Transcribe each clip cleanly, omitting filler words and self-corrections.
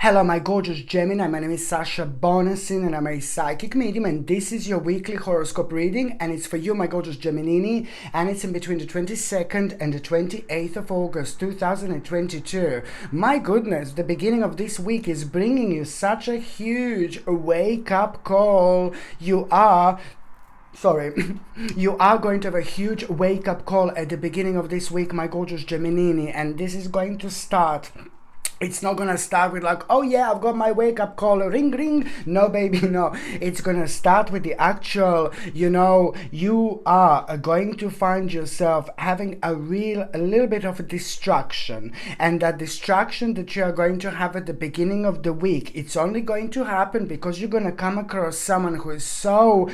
Hello, my gorgeous Gemini. My name is Sasha Bonasin and I'm a psychic medium, and this is your weekly horoscope reading, and it's for you, my gorgeous Gemini, and it's in between the 22nd and the 28th of August 2022. My goodness, the beginning of this week is bringing you such a huge wake-up call. You are going to have a huge wake-up call at the beginning of this week, my gorgeous Gemini, and this is going to start. It's not gonna start with like, oh yeah, I've got my wake-up call, ring ring. No, baby, no. It's gonna start with the actual, you are going to find yourself having a little bit of a distraction. And that distraction that you are going to have at the beginning of the week, it's only going to happen because you're gonna come across someone who is so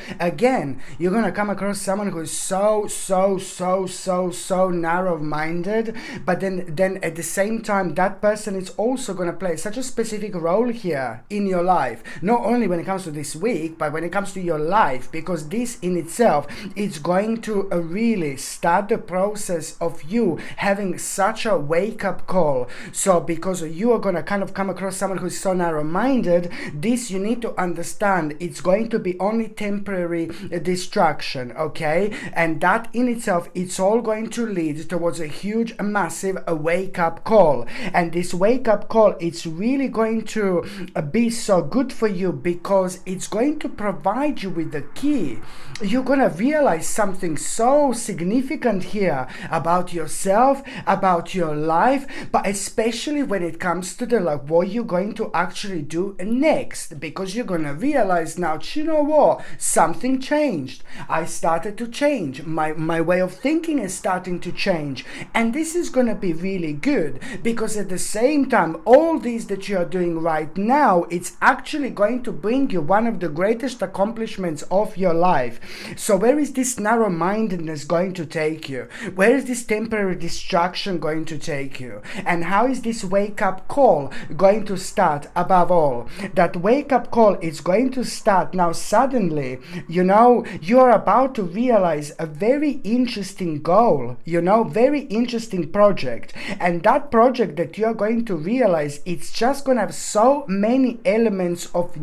narrow-minded, but then at the same time, that person is also going to play such a specific role here in your life, not only when it comes to this week, but when it comes to your life, because this in itself is going to really start the process of you having such a wake-up call. So because you are going to kind of come across someone who's so narrow-minded, this you need to understand, it's going to be only temporary distraction, okay? And that in itself, it's all going to lead towards a huge, massive wake-up call. And this wake-up call, it's really going to be so good for you because it's going to provide you with the key. You're going to realize something so significant here about yourself, about your life, but especially when it comes to the what you're going to actually do next, because you're going to realize now, you know what, something changed. I started to change. My way of thinking is starting to change, and this is going to be really good because at the same time, all these that you are doing right now, it's actually going to bring you one of the greatest accomplishments of your life. So where is this narrow-mindedness going to take you? Where is this temporary distraction going to take you? And how is this wake-up call going to start? Above all, that wake-up call is going to start now. Suddenly, you're about to realize a very interesting goal, very interesting project, and that project that you're going to realize, it's just gonna have so many elements of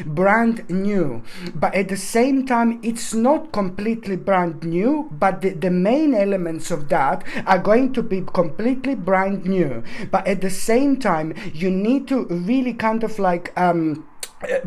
brand new, but at the same time it's not completely brand new, but the main elements of that are going to be completely brand new. But at the same time, you need to really kind of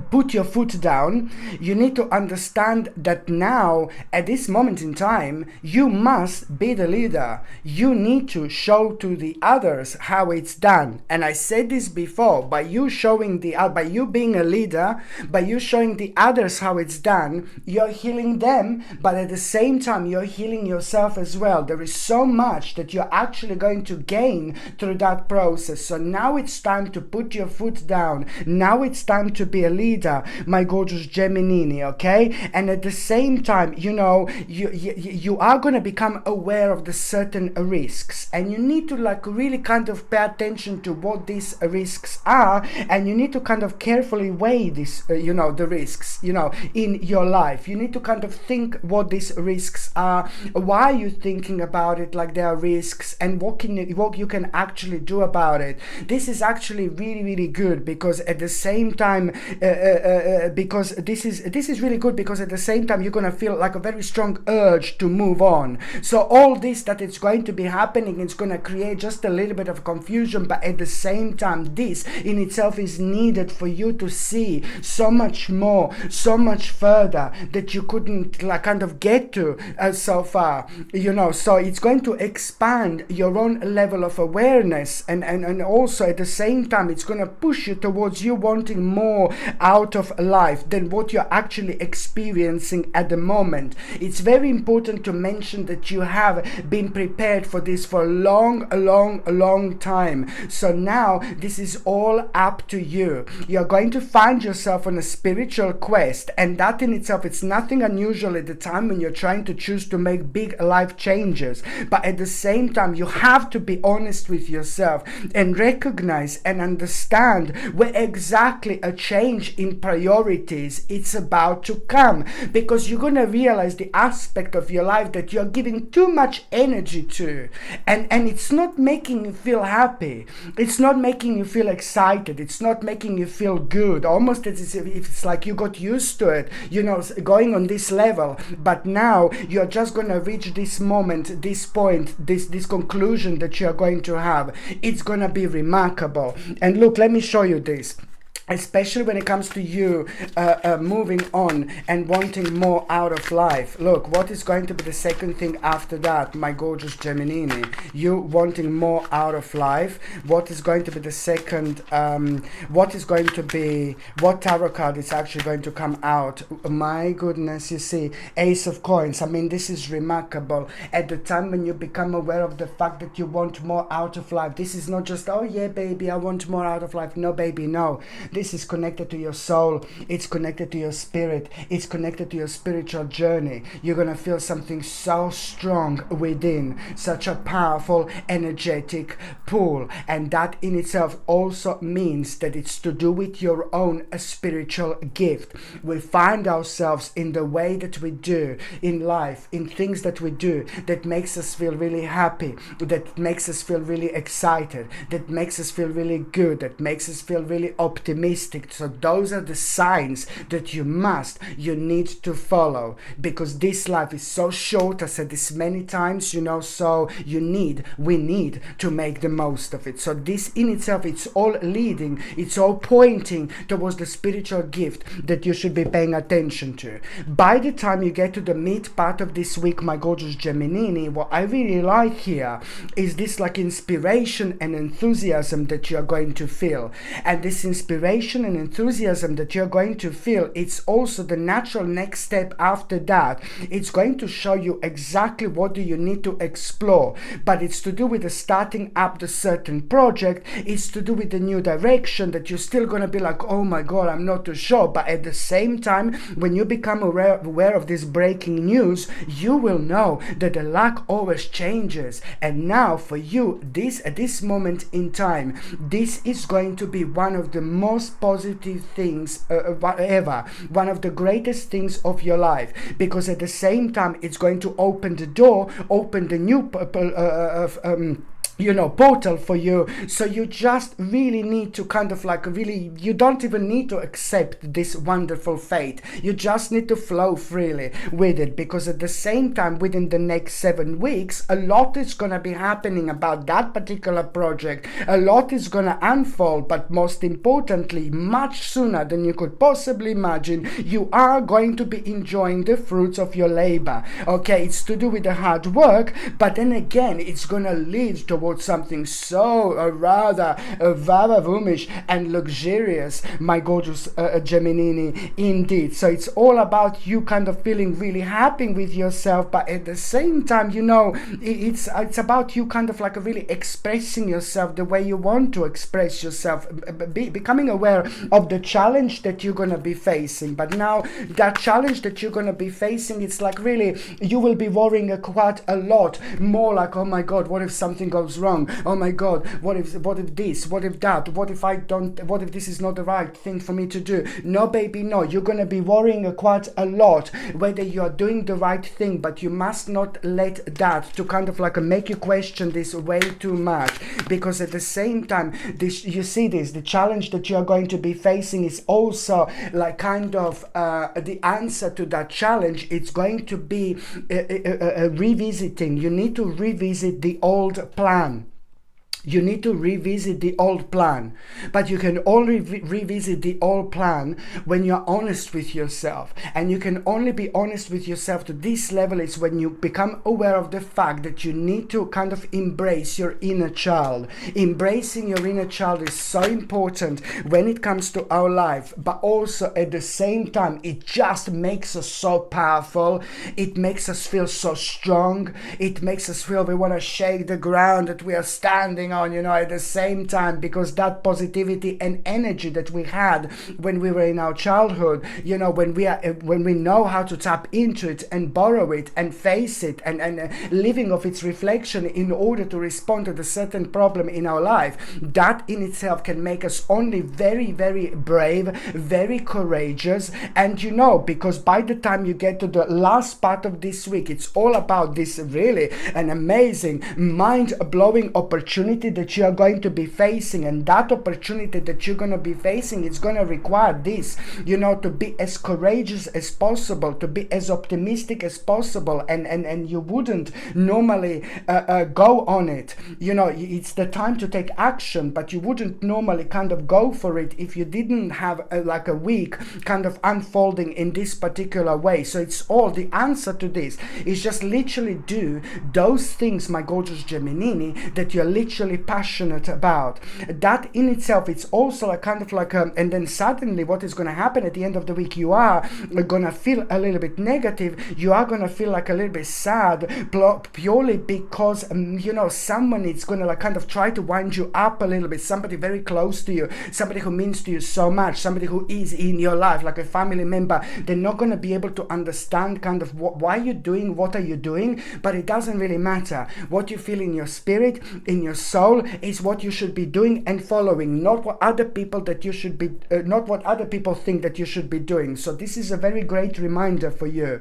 put your foot down. You need to understand that now, at this moment in time, you must be the leader. You need to show to the others how it's done. And I said this before, by you being a leader, by you showing the others how it's done, you're healing them, but at the same time, you're healing yourself as well. There is so much that you're actually going to gain through that process. So now it's time to put your foot down. Now it's time to be a leader, my gorgeous Gemini, okay? And at the same time, you are going to become aware of the certain risks, and you need to really kind of pay attention to what these risks are, and you need to kind of carefully weigh this, the risks, in your life. You need to kind of think what these risks are, why are you thinking about it like there are risks, and what you can actually do about it. This is actually really, really good because at the same time, because this is really good because at the same time you're going to feel like a very strong urge to move on. So all this that it's going to be happening, it's going to create just a little bit of confusion, but at the same time, this in itself is needed for you to see so much more, so much further that you couldn't kind of get to so far, so it's going to expand your own level of awareness, and also at the same time it's going to push you towards you wanting more out of life than what you're actually experiencing at the moment. It's very important to mention that you have been prepared for this for a long time. So now this is all up to you. You're going to find yourself on a spiritual quest, and that in itself, it's nothing unusual at the time when you're trying to choose to make big life changes. But at the same time, you have to be honest with yourself and recognize and understand where exactly a change change in priorities, it's about to come, because you're going to realize the aspect of your life that you're giving too much energy to, and it's not making you feel happy, it's not making you feel excited, it's not making you feel good, almost as if it's like you got used to it, going on this level, but now you're just going to reach this moment, this point, this conclusion that you're going to have. It's going to be remarkable. And look, let me show you this. Especially when it comes to you moving on and wanting more out of life. Look, what is going to be the second thing after that, my gorgeous Gemini? You wanting more out of life. What is going to be the second, what tarot card is actually going to come out? My goodness, you see, Ace of Coins. I mean, this is remarkable. At the time when you become aware of the fact that you want more out of life, this is not just, oh yeah, baby, I want more out of life. No, baby, no. This is connected to your soul, it's connected to your spirit, it's connected to your spiritual journey. You're going to feel something so strong within, such a powerful, energetic pull. And that in itself also means that it's to do with your own spiritual gift. We find ourselves in the way that we do in life, in things that we do, that makes us feel really happy, that makes us feel really excited, that makes us feel really good, that makes us feel really optimistic. So those are the signs that you need to follow, because this life is so short. I said this many times, so we need to make the most of it. So this in itself, it's all leading, it's all pointing towards the spiritual gift that you should be paying attention to. By the time you get to the mid part of this week, my gorgeous Gemini, what I really like here is this like inspiration and enthusiasm that you're going to feel. And this inspiration and enthusiasm that you're going to feel, it's also the natural next step after that. It's going to show you exactly what do you need to explore, but it's to do with the starting up the certain project, it's to do with the new direction that you're still going to be like, oh my god, I'm not too sure. But at the same time, when you become aware of this breaking news, you will know that the luck always changes. And now for you, at this moment in time, this is going to be one of the most positive things ever, one of the greatest things of your life, because at the same time it's going to open the new portal for you. So you just really need to you don't even need to accept this wonderful fate. You just need to flow freely with it, because at the same time, within the next 7 weeks, a lot is going to be happening about that particular project. A lot is going to unfold, but most importantly, much sooner than you could possibly imagine, you are going to be enjoying the fruits of your labor. Okay, it's to do with the hard work, but then again, it's going to lead towards something so rather vavavoonish and luxurious, my gorgeous Gemini, indeed. So it's all about you kind of feeling really happy with yourself, but at the same time, it's about you kind of like really expressing yourself the way you want to express yourself, becoming aware of the challenge that you're going to be facing. But now that challenge that you're going to be facing, it's like really you will be worrying quite a lot more, like, oh my god, what if something goes wrong? Oh my god, what if this, what if that, what if this is not the right thing for me to do? No, baby, no. You're going to be worrying quite a lot whether you are doing the right thing, but you must not let that to kind of like make you question this way too much, because at the same time, the challenge that you are going to be facing is also like kind of the answer to that challenge. It's going to be revisiting. You need to revisit the old plan. You need to revisit the old plan, but you can only revisit the old plan when you're honest with yourself. And you can only be honest with yourself to this level is when you become aware of the fact that you need to kind of embrace your inner child. Embracing your inner child is so important when it comes to our life, but also at the same time, it just makes us so powerful. It makes us feel so strong. It makes us feel we want to shake the ground that we are standing going on, at the same time, because that positivity and energy that we had when we were in our childhood, when we know how to tap into it and borrow it and face it and living of its reflection in order to respond to the certain problem in our life, that in itself can make us only very, very brave, very courageous. And because by the time you get to the last part of this week, it's all about this really an amazing mind-blowing opportunity that you are going to be facing. And that opportunity that you're going to be facing is going to require this, to be as courageous as possible, to be as optimistic as possible, and you wouldn't normally go on it. It's the time to take action, but you wouldn't normally kind of go for it if you didn't have a week kind of unfolding in this particular way. So it's all the answer to this is just literally do those things, my gorgeous Geminini, that you're literally passionate about. That in itself, it's also and then suddenly what is going to happen at the end of the week, you are going to feel a little bit negative, you are going to feel like a little bit sad, purely because someone is going to kind of try to wind you up a little bit, somebody very close to you, somebody who means to you so much, somebody who is in your life like a family member. They're not going to be able to understand kind of why you're doing what are you doing, but it doesn't really matter. What you feel in your spirit, in your soul, is what you should be doing and following, not what other people not what other people think that you should be doing. So this is a very great reminder for you,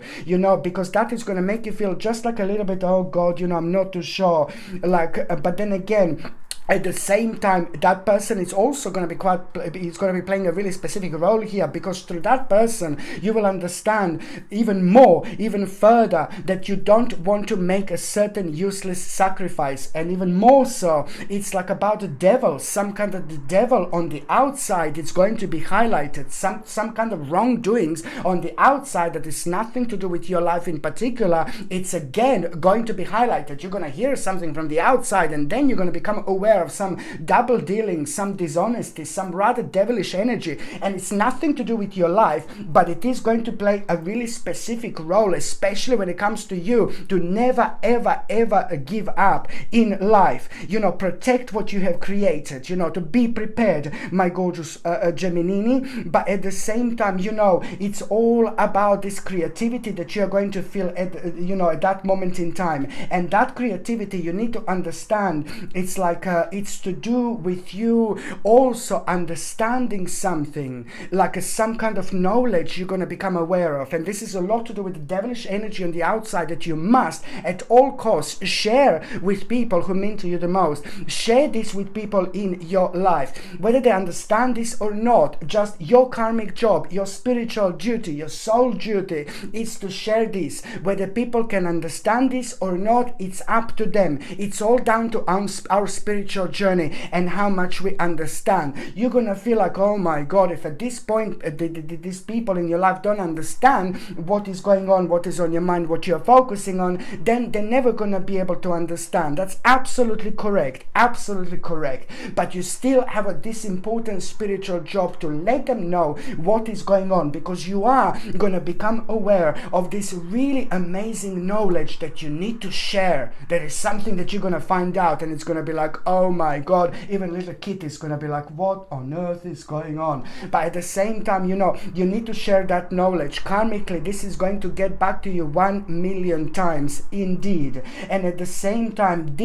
because that is going to make you feel just like a little bit, oh God, I'm not too sure, but then again, at the same time, that person is also going to be playing a really specific role here, because through that person, you will understand even more, even further, that you don't want to make a certain useless sacrifice. And even more so, it's like about the devil, some kind of the devil on the outside. It's going to be highlighted, some kind of wrongdoings on the outside that is nothing to do with your life in particular. It's again going to be highlighted. You're going to hear something from the outside, and then you're going to become aware of some double dealing, some dishonesty, some rather devilish energy, and it's nothing to do with your life, but it is going to play a really specific role, especially when it comes to you, to never ever ever give up in life. Protect what you have created, to be prepared, my gorgeous Geminini. But at the same time, it's all about this creativity that you're going to feel at that moment in time. And that creativity, you need to understand, it's like it's to do with you also understanding something, like some kind of knowledge you're going to become aware of. And this is a lot to do with the devilish energy on the outside that you must at all costs share with people who mean to you the most. Share this with people in your life, whether they understand this or not. Just your karmic job, your spiritual duty, your soul duty is to share this. Whether people can understand this or not, it's up to them. It's all down to our spiritual journey and how much we understand. You're gonna feel like, oh my God, if at this point these people in your life don't understand what is going on, what is on your mind, what you're focusing on, then they're never gonna be able to understand. That's absolutely correct, absolutely correct. But you still have this important spiritual job to let them know what is going on, because you are gonna become aware of this really amazing knowledge that you need to share. There is something that you're gonna find out, and it's gonna be like, oh my God, even little kid is gonna be like, what on earth is going on? But at the same time, you need to share that knowledge. Karmically, this is going to get back to you 1,000,000 times indeed. And at the same time,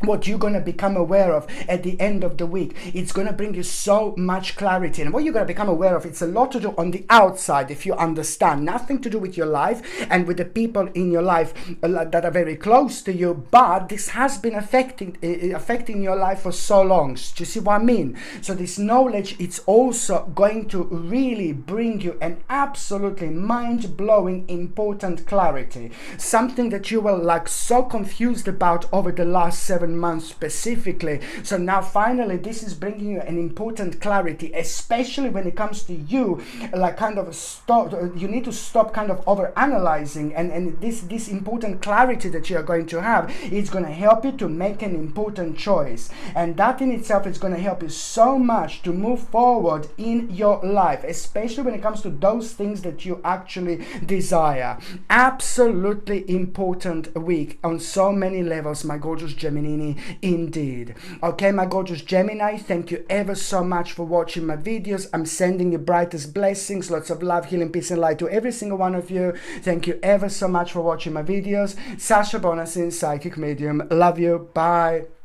what you're going to become aware of at the end of the week, it's going to bring you so much clarity. And what you're going to become aware of, it's a lot to do on the outside, if you understand. Nothing to do with your life and with the people in your life that are very close to you, but this has been affecting your life for so long. Do you see what I mean? So this knowledge, it's also going to really bring you an absolutely mind-blowing important clarity, something that you were so confused about over the last 7 months specifically. So now finally this is bringing you an important clarity, especially when it comes to you, you need to stop kind of over analyzing, and this important clarity that you are going to have, it's going to help you to make an important choice, and that in itself is going to help you so much to move forward in your life, especially when it comes to those things that you actually desire. Absolutely important week on so many levels, my gorgeous Gemini. destiny indeed. Okay, my gorgeous Gemini, thank you ever so much for watching my videos. I'm sending you brightest blessings, lots of love, healing, peace and light to every single one of you. Thank you ever so much for watching my videos. Sasha Bonasin, psychic medium. Love you. Bye.